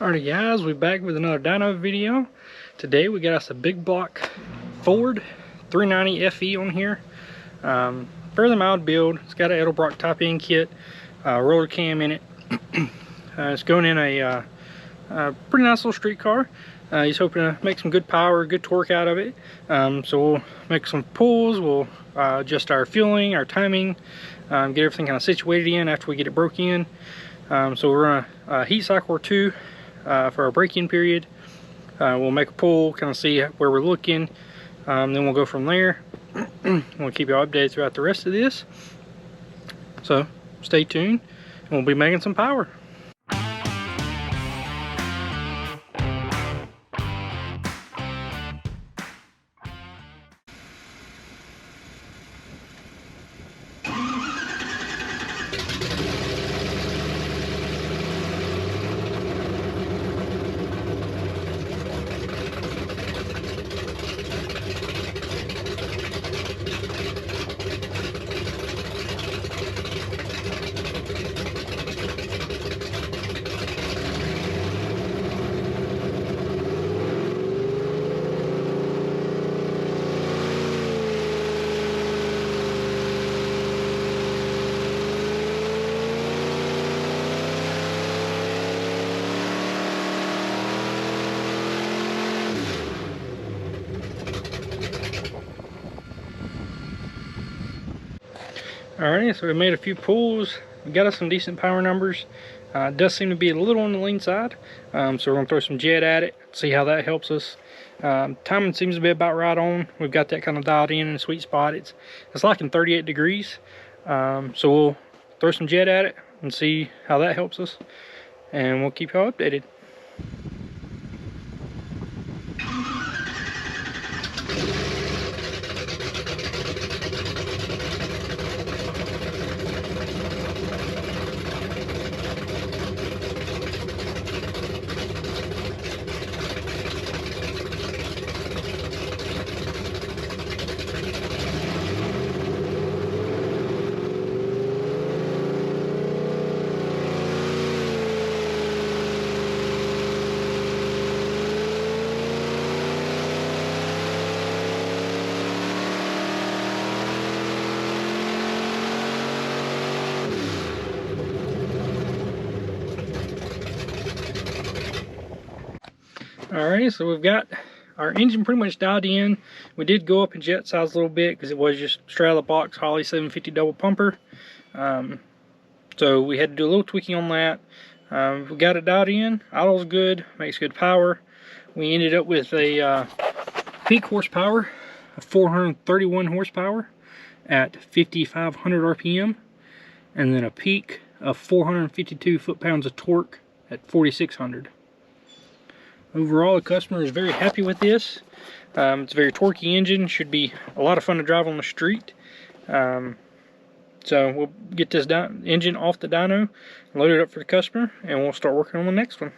Alrighty guys, we're back with another dyno video. Today we got us a big block Ford 390 FE on here. Fairly mild build. It's got an Edelbrock top end kit, roller cam in it. It's going in a pretty nice little street car. He's hoping to make some good power, good torque out of it. So we'll make some pulls, we'll adjust our fueling, our timing, get everything kind of situated in after we get it broke in. So we're on a heat cycle or two for our break-in period. We'll make a pull, kind of see where we're looking, then we'll go from there. We'll keep you updated throughout the rest of this, so stay tuned and we'll be making some power. Alright, so we made a few pulls. We got us some decent power numbers. It does seem to be a little on the lean side, so we're going to throw some jet at it, see how that helps us. Timing seems to be about right on. We've got that kind of dialed in a sweet spot. It's like in 38 degrees, so we'll throw some jet at it and see how that helps us, and we'll keep y'all updated. Alright, so we've got our engine pretty much dialed in. We did go up in jet size a little bit because it was just straight out of the box Holley 750 double pumper. So we had to do a little tweaking on that. We got it dialed in. Idle's good, makes good power. We ended up with a peak horsepower of 431 horsepower at 5,500 RPM, and then a peak of 452 foot-pounds of torque at 4,600. Overall, the customer is very happy with this. It's a very torquey engine, should be a lot of fun to drive on the street. So we'll get this engine off the dyno, load it up for the customer, and we'll start working on the next one.